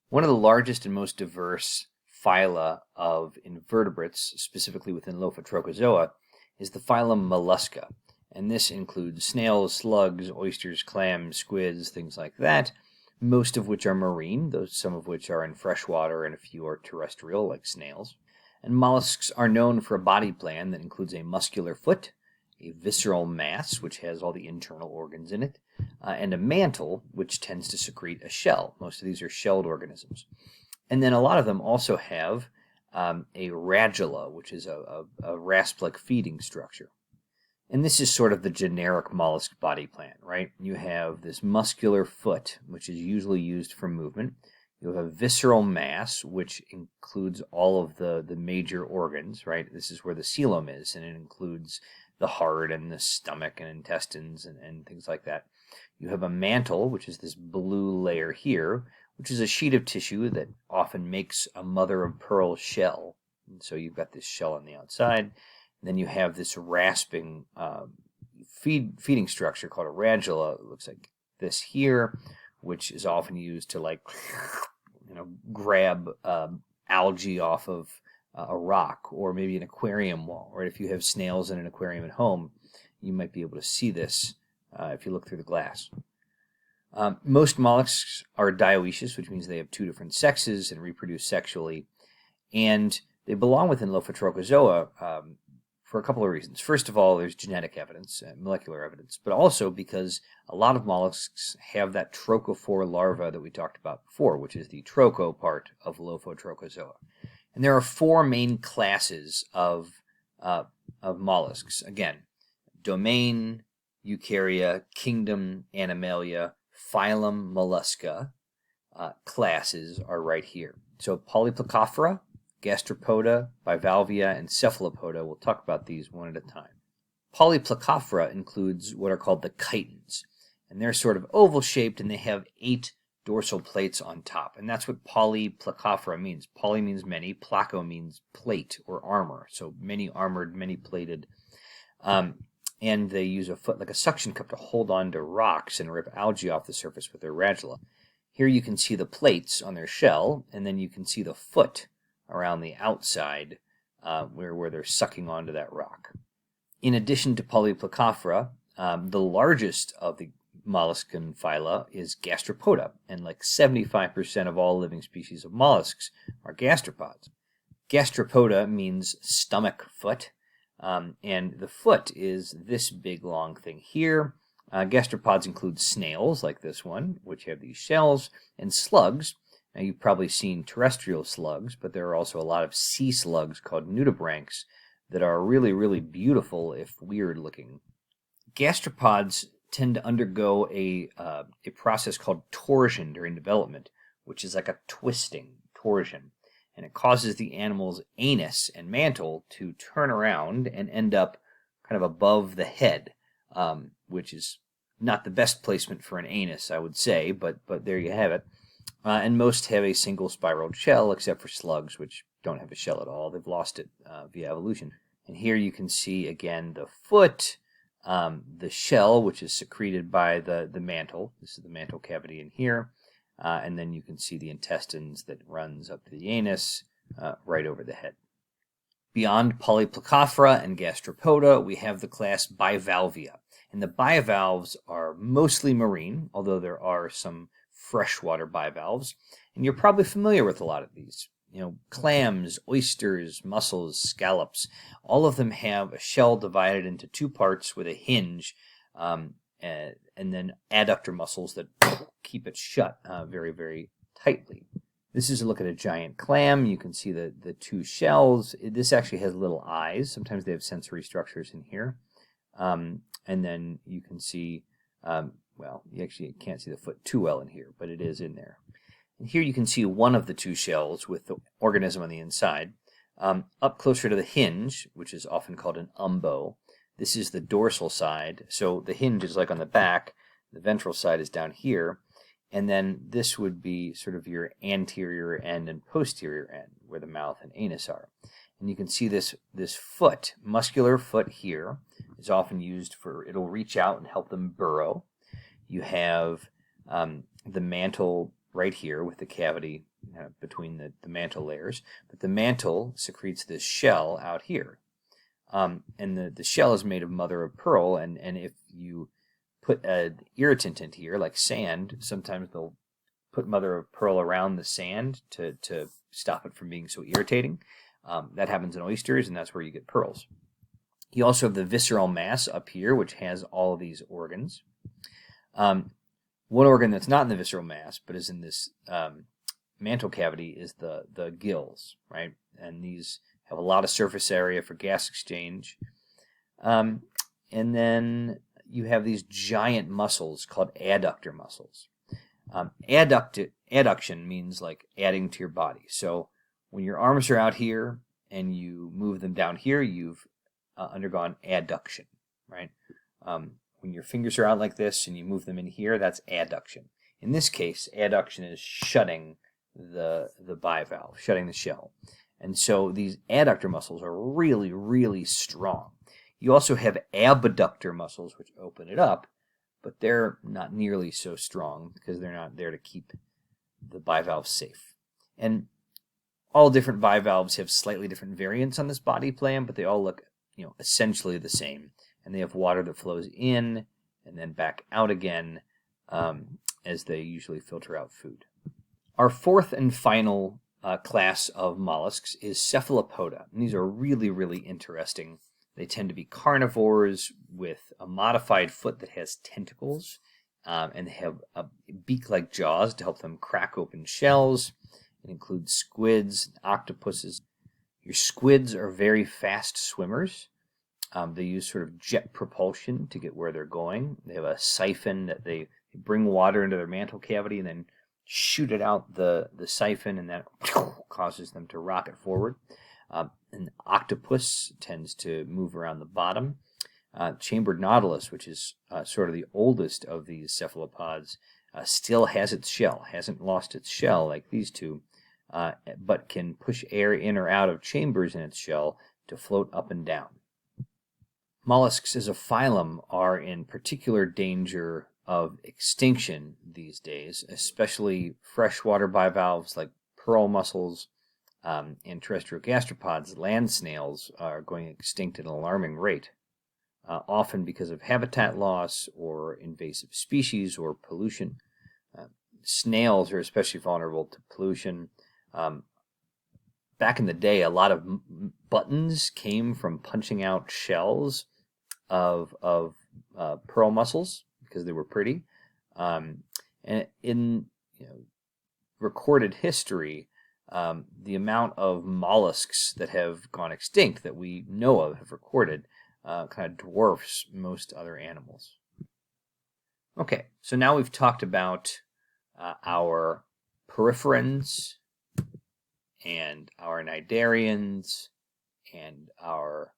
One of the largest and most diverse phyla of invertebrates, specifically within Lophotrochozoa, is the phylum Mollusca. And this includes snails, slugs, oysters, clams, squids, things like that, most of which are marine, though some of which are in freshwater and a few are terrestrial, like snails. And mollusks are known for a body plan that includes a muscular foot, a visceral mass, which has all the internal organs in it, and a mantle, which tends to secrete a shell. Most of these are shelled organisms. And then a lot of them also have a radula, which is a rasp-like feeding structure. And this is sort of the generic mollusk body plan, right? You have this muscular foot, which is usually used for movement. You have a visceral mass, which includes all of the major organs, right? This is where the coelom is, and it includes the heart and the stomach and intestines and things like that. You have a mantle, which is this blue layer here, which is a sheet of tissue that often makes a mother-of-pearl shell. And so you've got this shell on the outside. Then you have this rasping feeding structure called a radula. It looks like this here, which is often used to grab algae off of a rock or maybe an aquarium wall. Right? If you have snails in an aquarium at home, you might be able to see this if you look through the glass. Most mollusks are dioecious, which means they have two different sexes and reproduce sexually, and they belong within Lophotrochozoa for a couple of reasons. First of all, there's genetic evidence, molecular evidence, but also because a lot of mollusks have that trochophore larva that we talked about before, which is the trocho part of Lophotrochozoa. And there are four main classes of mollusks. Again, domain, Eukarya, kingdom, Animalia, phylum, Mollusca. Classes are right here. So Polyplacophora, Gastropoda, Bivalvia, and Cephalopoda. We'll talk about these one at a time. Polyplacophora includes what are called the chitons, and they're sort of oval-shaped, and they have 8 dorsal plates on top, and that's what Polyplacophora means. Poly means many, placo means plate or armor, so many armored, many plated, and they use a foot like a suction cup to hold on to rocks and rip algae off the surface with their radula. Here you can see the plates on their shell, and then you can see the foot around the outside where they're sucking onto that rock. In addition to Polyplacophora, the largest of the molluscan phyla is Gastropoda, and like 75% of all living species of mollusks are gastropods. Gastropoda means stomach foot, and the foot is this big long thing here. Gastropods include snails, like this one, which have these shells, and slugs. Now, you've probably seen terrestrial slugs, but there are also a lot of sea slugs called nudibranchs that are really, really beautiful, if weird looking. Gastropods tend to undergo a process called torsion during development, which is like a twisting torsion. And it causes the animal's anus and mantle to turn around and end up kind of above the head, which is not the best placement for an anus, I would say, but there you have it. And most have a single spiraled shell, except for slugs, which don't have a shell at all. They've lost it via evolution. And here you can see, again, the foot, the shell, which is secreted by the mantle. This is the mantle cavity in here. And then you can see the intestines that runs up to the anus right over the head. Beyond Polyplacophora and Gastropoda, we have the class Bivalvia. And the bivalves are mostly marine, although there are some freshwater bivalves, and you're probably familiar with a lot of these. Clams, oysters, mussels, scallops, all of them have a shell divided into 2 parts with a hinge, and then adductor muscles that keep it shut very, very tightly. This is a look at a giant clam. You can see the 2 shells. This actually has little eyes. Sometimes they have sensory structures in here. And then you can see well, you actually can't see the foot too well in here, but it is in there. And here you can see one of the 2 shells with the organism on the inside. Up closer to the hinge, which is often called an umbo, this is the dorsal side. So the hinge is like on the back, the ventral side is down here, and then this would be sort of your anterior end and posterior end, where the mouth and anus are. And you can see this foot, muscular foot here, is often used for, it'll reach out and help them burrow. You have the mantle right here with the cavity between the mantle layers. But the mantle secretes this shell out here. And the shell is made of mother of pearl, and if you put an irritant in here, like sand, sometimes they'll put mother of pearl around the sand to stop it from being so irritating. That happens in oysters, and that's where you get pearls. You also have the visceral mass up here, which has all of these organs. One organ that's not in the visceral mass, but is in this mantle cavity, is the gills, right? And these have a lot of surface area for gas exchange. And then you have these giant muscles called adductor muscles. Adduction means like adding to your body. So when your arms are out here and you move them down here, you've undergone adduction, right? When your fingers are out like this and you move them in here, that's adduction. In this case, adduction is shutting the bivalve, shutting the shell. And so these adductor muscles are really, really strong. You also have abductor muscles, which open it up, but they're not nearly so strong because they're not there to keep the bivalve safe. And all different bivalves have slightly different variants on this body plan, but they all look, essentially the same. And they have water that flows in and then back out again as they usually filter out food. Our fourth and final class of mollusks is cephalopoda. And these are really, really interesting. They tend to be carnivores with a modified foot that has tentacles, and they have beak-like jaws to help them crack open shells. It includes squids, octopuses. Your squids are very fast swimmers. They use sort of jet propulsion to get where they're going. They have a siphon that they bring water into their mantle cavity and then shoot it out the siphon, and that causes them to rocket forward. An octopus tends to move around the bottom. Chambered nautilus, which is sort of the oldest of these cephalopods, still has its shell, hasn't lost its shell like these two, but can push air in or out of chambers in its shell to float up and down. Mollusks as a phylum are in particular danger of extinction these days, especially freshwater bivalves like pearl mussels and terrestrial gastropods. Land snails are going extinct at an alarming rate, often because of habitat loss or invasive species or pollution. Snails are especially vulnerable to pollution. Back in the day, a lot of buttons came from punching out shells of pearl mussels because they were pretty. And in recorded history, the amount of mollusks that have gone extinct that we know of, have recorded, kind of dwarfs most other animals. Okay, so now we've talked about our poriferans and our cnidarians and our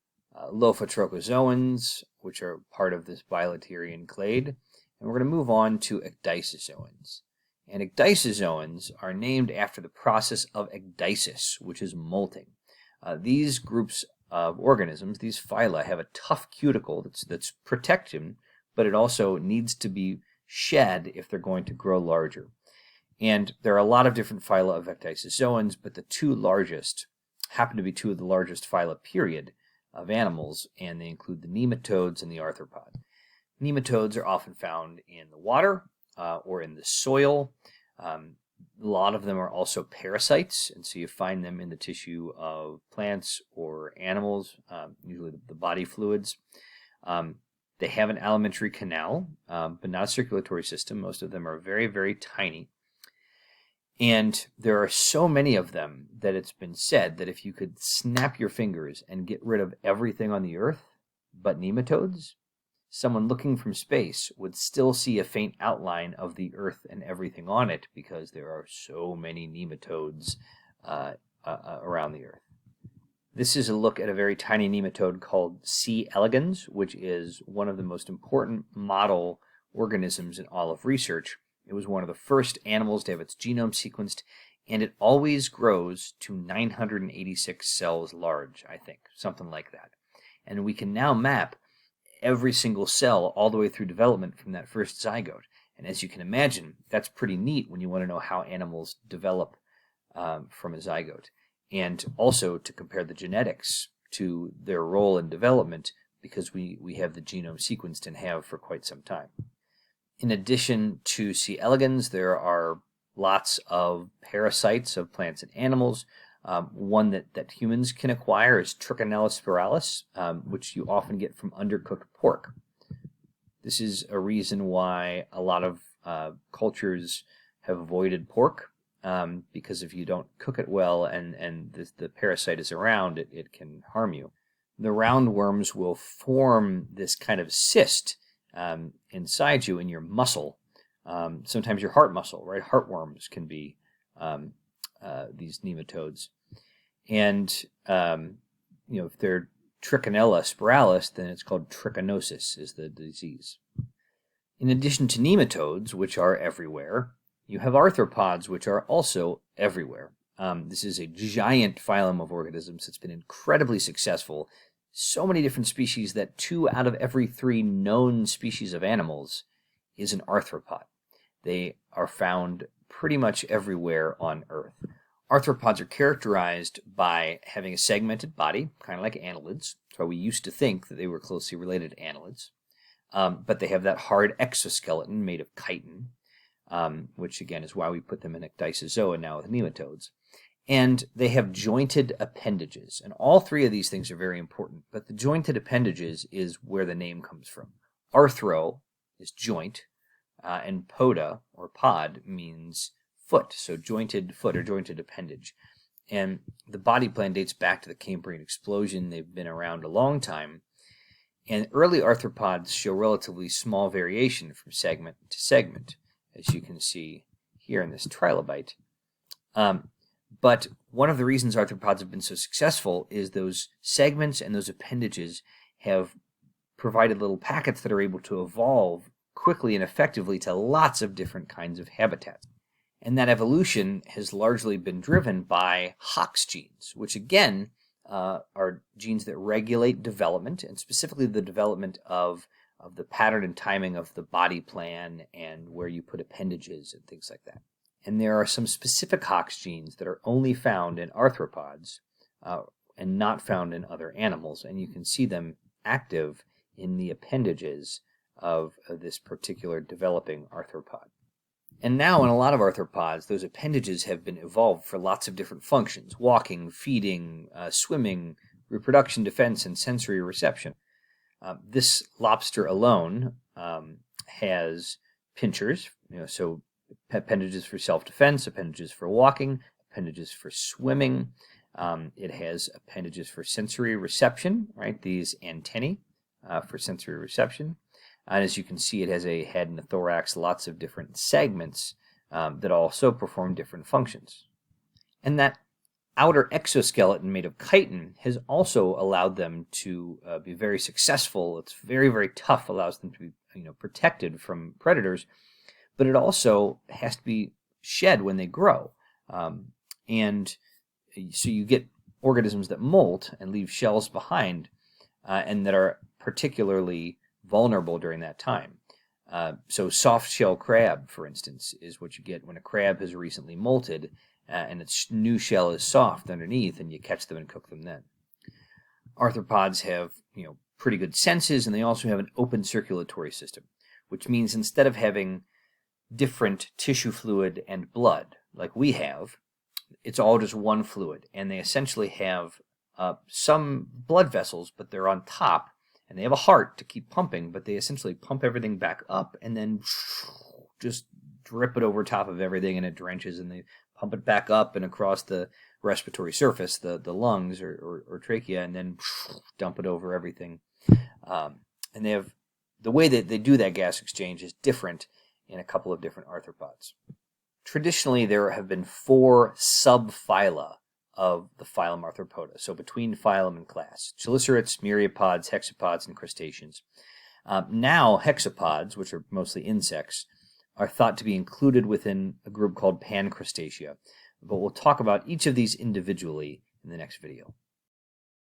Lophotrochozoans, which are part of this bilaterian clade. And we're going to move on to ecdysozoans. And ecdysozoans are named after the process of ecdysis, which is molting. These groups of organisms, these phyla, have a tough cuticle that's protective, but it also needs to be shed if they're going to grow larger. And there are a lot of different phyla of ecdysozoans, but the two largest happen to be two of the largest phyla, period, of animals, and they include the nematodes and the arthropod. Nematodes are often found in the water or in the soil. A lot of them are also parasites, and so you find them in the tissue of plants or animals, usually the body fluids. They have an alimentary canal, but not a circulatory system. Most of them are very, very tiny. And there are so many of them that it's been said that if you could snap your fingers and get rid of everything on the earth but nematodes, someone looking from space would still see a faint outline of the earth and everything on it because there are so many nematodes around the earth. This is a look at a very tiny nematode called C. elegans, which is one of the most important model organisms in all of research. It was one of the first animals to have its genome sequenced, and it always grows to 986 cells large, I think, something like that. And we can now map every single cell all the way through development from that first zygote. And as you can imagine, that's pretty neat when you want to know how animals develop from a zygote, and also to compare the genetics to their role in development, because we have the genome sequenced and have for quite some time. In addition to C. elegans, there are lots of parasites of plants and animals. One that humans can acquire is Trichinella spiralis, which you often get from undercooked pork. This is a reason why a lot of cultures have avoided pork, because if you don't cook it well and the parasite is around, it can harm you. The roundworms will form this kind of cyst inside you in your muscle, sometimes your heart muscle, right? Heartworms can be these nematodes. And if they're Trichinella spiralis, then it's called trichinosis is the disease. In addition to nematodes, which are everywhere, you have arthropods, which are also everywhere. This is a giant phylum of organisms that's been incredibly successful. So many different species that 2 out of every 3 known species of animals is an arthropod. They are found pretty much everywhere on Earth. Arthropods are characterized by having a segmented body, kind of like annelids. That's why we used to think that they were closely related to annelids. But they have that hard exoskeleton made of chitin, which again is why we put them in Ecdysozoa now with nematodes. And they have jointed appendages. And all 3 of these things are very important. But the jointed appendages is where the name comes from. Arthro is joint, and poda, or pod, means foot. So jointed foot or jointed appendage. And the body plan dates back to the Cambrian explosion. They've been around a long time. And early arthropods show relatively small variation from segment to segment, as you can see here in this trilobite. But one of the reasons arthropods have been so successful is those segments and those appendages have provided little packets that are able to evolve quickly and effectively to lots of different kinds of habitats. And that evolution has largely been driven by Hox genes, which again are genes that regulate development, and specifically the development of the pattern and timing of the body plan and where you put appendages and things like that. And there are some specific Hox genes that are only found in arthropods and not found in other animals. And you can see them active in the appendages of this particular developing arthropod. And now in a lot of arthropods, those appendages have been evolved for lots of different functions: walking, feeding, swimming, reproduction, defense, and sensory reception. This lobster alone has pinchers, so appendages for self-defense, appendages for walking, appendages for swimming. It has appendages for sensory reception, right? These antennae for sensory reception. And as you can see, it has a head and a thorax, lots of different segments that also perform different functions. And that outer exoskeleton made of chitin has also allowed them to be very successful. It's very, very tough, allows them to be protected from predators, but it also has to be shed when they grow. And so you get organisms that molt and leave shells behind and that are particularly vulnerable during that time. So soft shell crab, for instance, is what you get when a crab has recently molted and its new shell is soft underneath, and you catch them and cook them then. Arthropods have pretty good senses, and they also have an open circulatory system, which means instead of having different tissue fluid and blood like we have, it's all just one fluid, and they essentially have some blood vessels, but they're on top, and they have a heart to keep pumping, but they essentially pump everything back up and then just drip it over top of everything, and it drenches, and they pump it back up and across the respiratory surface, the lungs or trachea, and then dump it over everything. And they have the way that they do that gas exchange is different in a couple of different arthropods. Traditionally, there have been 4 subphyla of the phylum Arthropoda, so between phylum and class: chelicerates, myriapods, hexapods, and crustaceans. Now, hexapods, which are mostly insects, are thought to be included within a group called Pancrustacea, but we'll talk about each of these individually in the next video.